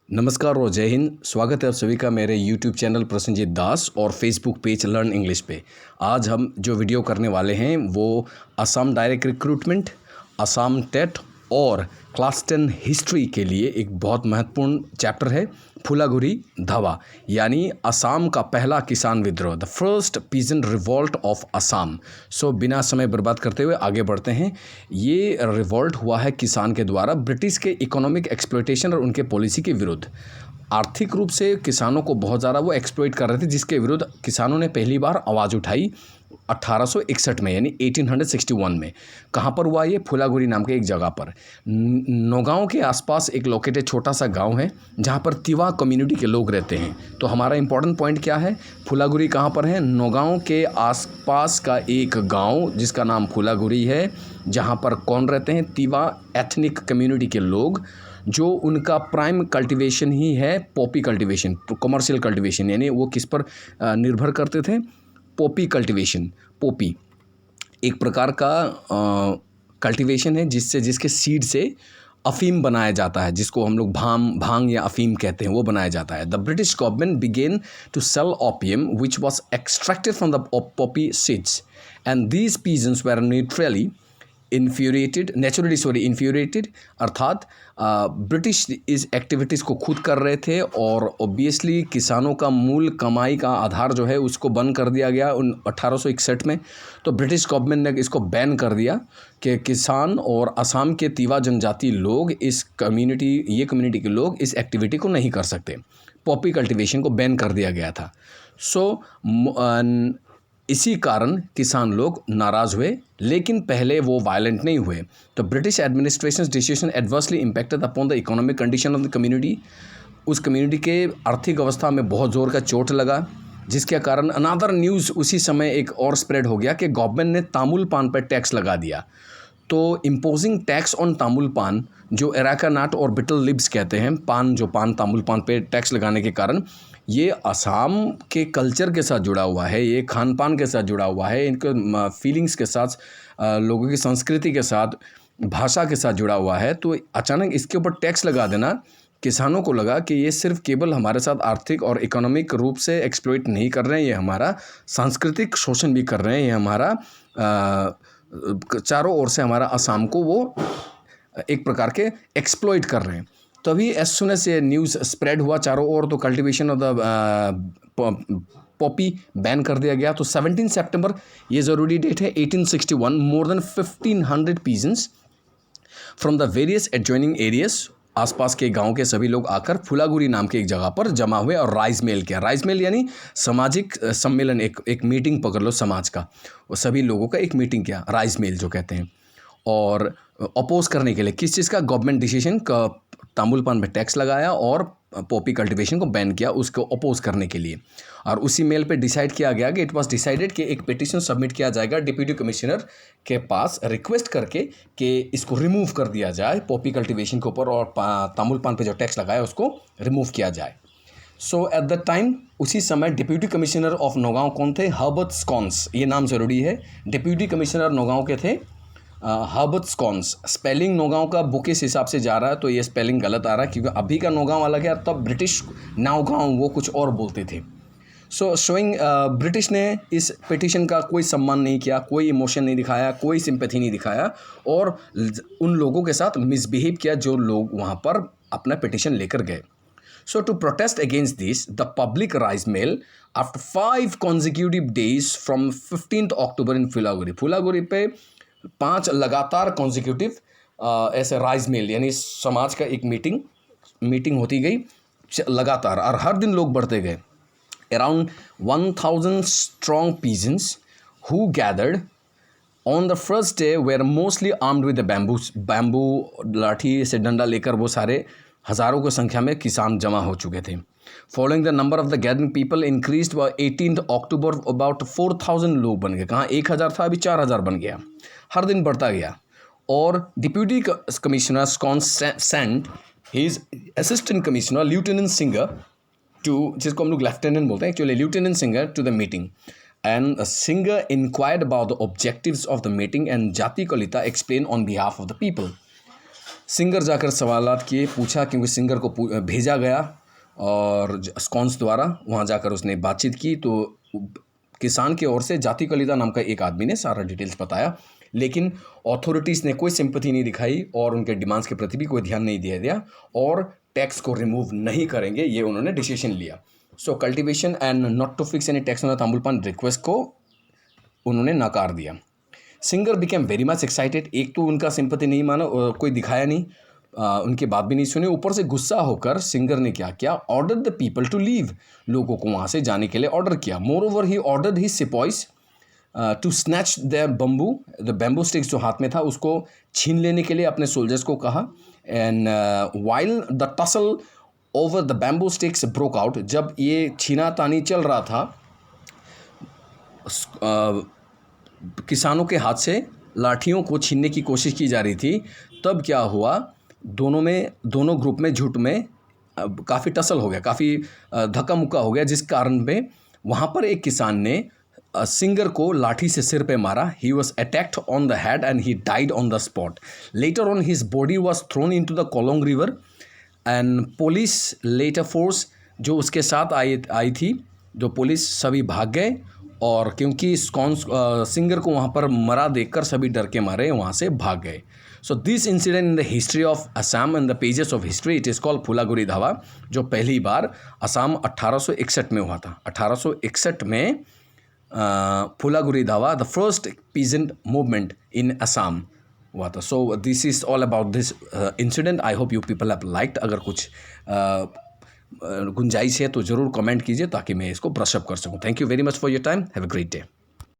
नमस्कार और जय हिंद। स्वागत है आप सभी का मेरे YouTube चैनल प्रसन्नजीत दास और Facebook पेज लर्न इंग्लिश पे। आज हम जो वीडियो करने वाले हैं वो Assam direct recruitment, Assam TET और क्लास 10 हिस्ट्री के लिए एक बहुत महत्वपूर्ण चैप्टर है फुलागुरी धावा, यानी असम का पहला किसान विद्रोह, the first peasant revolt of Assam. So बिना समय बर्बाद करते हुए आगे बढ़ते हैं। ये रिवॉल्ट हुआ है किसान के द्वारा ब्रिटिश के इकोनॉमिक एक्सप्लॉयटेशन और उनके पॉलिसी के विरुद्ध। आर्थिक रूप से किसानों को बहुत ज़्यादा वो एक्सप्लॉइट कर रहे थे, जिसके विरुद्ध किसानों ने पहली बार आवाज़ उठाई 1861 में, यानी 1861 में। कहाँ पर हुआ ये? फुलागुरी नाम के एक जगह पर। नौगांव के आसपास एक लोकेटेड छोटा सा गांव है जहाँ पर तिवा कम्युनिटी के लोग रहते हैं। तो हमारा इंपॉर्टेंट पॉइंट क्या है? फुलागुरी कहाँ पर है? नौगांव के आसपास का एक गांव जिसका नाम फुलागुरी है, जहाँ पर कौन रहते हैं? तिवा एथनिक कम्युनिटी के लोग, जो उनका प्राइम कल्टीवेशन ही है पॉपी कल्टीवेशन, कमर्शियल कल्टीवेशन। यानी वो किस पर निर्भर करते थे? Poppy cultivation. पॉपी एक प्रकार का कल्टीवेशन है जिसके सीड से अफीम बनाया जाता है, जिसको हम लोग भांग या अफीम कहते हैं, वो बनाया जाता है। The British government began to sell opium which was extracted from the poppy seeds and these peasants were naturally infuriated, अर्थात ब्रिटिश इस एक्टिविटीज़ को खुद कर रहे थे और ऑब्वियसली किसानों का मूल कमाई का आधार जो है उसको बंद कर दिया गया 1861 में। तो ब्रिटिश गवर्नमेंट ने इसको बैन कर दिया कि किसान और असम के तिवा जनजाति लोग ये कम्युनिटी के लोग इस एक्टिविटी को नहीं कर सकते। पॉपी कल्टीवेशन को बैन कर दिया गया था। इसी कारण किसान लोग नाराज़ हुए, लेकिन पहले वो वायलेंट नहीं हुए। तो British administration decision adversely impacted upon the economic condition of the community. उस कम्युनिटी के आर्थिक अवस्था में बहुत ज़ोर का चोट लगा, जिसके कारण अनादर न्यूज़ उसी समय एक और स्प्रेड हो गया कि गवर्नमेंट ने तामुल पान पर टैक्स लगा दिया। तो इम्पोजिंग टैक्स ऑन तामुल पान, जो एराका नट और बिटल लिप्स कहते हैं, तामुल पान पे टैक्स लगाने के कारण ये असम के कल्चर के साथ जुड़ा हुआ है, ये खान पान के साथ जुड़ा हुआ है, इनके फीलिंग्स के साथ, लोगों की संस्कृति के साथ, भाषा के साथ जुड़ा हुआ है। तो अचानक इसके ऊपर टैक्स लगा देना, किसानों को लगा कि ये सिर्फ केवल हमारे साथ आर्थिक और इकोनॉमिक रूप से एक्सप्लॉइट नहीं कर रहे हैं, ये हमारा सांस्कृतिक शोषण भी कर रहे हैं, ये हमारा चारों ओर से हमारा असम को वो एक प्रकार के एक्सप्लॉइट कर रहे हैं। तभी एज सुन एज ये न्यूज़ स्प्रेड हुआ चारों ओर, तो cultivation of the Poppy ban कर दिया गया। तो 17 सितंबर ये ज़रूरी डेट है 1861, more than 1500 pigeons from the various adjoining areas, आसपास के गांव के सभी लोग आकर फुलागुरी नाम के एक जगह पर जमा हुए और राइस मेल किया। राइस मेल यानी सामाजिक सम्मेलन, एक मीटिंग पकड़ लो समाज का, वो सभी लोगों का एक मीटिंग किया, राइस मेल जो कहते हैं। और अपोज करने के लिए किस चीज़ का? गवर्नमेंट डिसीजन का, तामुल पान पे टैक्स लगाया और पॉपी कल्टीवेशन को बैन किया, उसको अपोज करने के लिए। और उसी मेल पे डिसाइड किया गया कि इट वाज डिसाइडेड कि एक पिटीशन सबमिट किया जाएगा डिप्यूटी कमिश्नर के पास, रिक्वेस्ट करके कि इसको रिमूव कर दिया जाए पॉपी कल्टीवेशन के ऊपर, और तामुल पान पे जो टैक्स लगाया उसको रिमूव किया जाए। सो एट द टाइम, उसी समय डिप्यूटी कमिश्नर ऑफ नौगांव कौन थे? हर्बर्ट स्कॉन्स, ये नाम ज़रूरी है। डिप्यूटी कमिश्नर नौगांव के थे हर्बर्ट स्कॉन्स। स्पेलिंग नौगांव का बुक इस हिसाब से जा रहा है, तो ये स्पेलिंग गलत आ रहा है, क्योंकि अभी का नौगांव अलग है, तब ब्रिटिश नौगांव वो कुछ और बोलते थे। सो शोइंग ब्रिटिश ने इस पिटीशन का कोई सम्मान नहीं किया, कोई इमोशन नहीं दिखाया, कोई सिंपैथी नहीं दिखाया, और उन लोगों के साथ मिसबिहेव किया जो लोग वहाँ पर अपना पिटीशन लेकर गए। So to protest against this, the public rise mail after 5 consecutive days from 15th October in फुलागुरी पे 5 लगातार कॉन्जिक्यूटिव ऐसे राइज मेल, यानी समाज का एक मीटिंग होती गई लगातार, और हर दिन लोग बढ़ते गए। Around 1000 strong peasants who gathered on the first day were mostly armed with bamboo lathi से डंडा लेकर वो सारे हज़ारों की संख्या में किसान जमा हो चुके थे। Following the number of the gathering people increased by 18 October about 4000 लोग बन गए। कहाँ 1000 था, अभी 4000 बन गया, हर दिन बढ़ता गया। और deputy commissioner Scons sent his assistant commissioner lieutenant Singer to, जिसको हम लोग लेफ्टिनेंट बोलते हैं actually, lieutenant Singer to the meeting, and Singer inquired about the objectives of the meeting and Jati Kalita explain on behalf of the people. Singer जाकर सवालात किए, पूछा, क्योंकि सिंगर को भेजा गया और स्कॉन्स द्वारा वहाँ जाकर उसने बातचीत की। तो किसान की ओर से जाति कलिता नाम का एक आदमी ने सारा डिटेल्स बताया, लेकिन अथॉरिटीज़ ने कोई सिंपैथी नहीं दिखाई और उनके डिमांड्स के प्रति भी कोई ध्यान नहीं दिया और टैक्स को रिमूव नहीं करेंगे, ये उन्होंने डिसीजन लिया। So cultivation and not to fix any tax on the tambul paan request को उन्होंने नकार दिया। Singer became very much excited. एक तो उनका सिंपैथी नहीं माना, कोई दिखाया नहीं, उनकी बात भी नहीं सुनी, ऊपर से गुस्सा होकर सिंगर ने क्या किया, order the people to leave, लोगों को वहाँ से जाने के लिए ऑर्डर किया। Moreover he ordered he sepoys to snatch the bamboo sticks जो हाथ में था उसको छीन लेने के लिए अपने सोल्जर्स को कहा। And while the tussle over the bamboo sticks broke out, जब ये छीना तानी चल रहा था किसानों के हाथ से लाठियों को छीनने की कोशिश की जा रही थी, तब क्या हुआ, दोनों ग्रुप में झुट में काफ़ी टसल हो गया, काफ़ी धक्का मुक्का हो गया, जिस कारण पे वहाँ पर एक किसान ने सिंगर को लाठी से सिर पे मारा। He was attacked on the head and he died on the spot. Later on his body was thrown in to the Kolong river and police later force जो उसके साथ आई थी, जो पुलिस सभी भाग गए और क्योंकि सिंगर को वहाँ पर मरा देखकर सभी डर के मारे वहाँ से भाग गए। So this incident in the history of Assam in the pages of history it is called Phulaguri Dhawa, जो पहली बार असम 1861 में हुआ था। 1861 में फुलागुरी धावा the first peasant movement in Assam हुआ था। So this is all about this incident. I hope you people have liked. अगर कुछ गुंजाइश है तो ज़रूर कमेंट कीजिए ताकि मैं इसको ब्रश अप कर सकूं। Thank you very much for your time. Have a great day.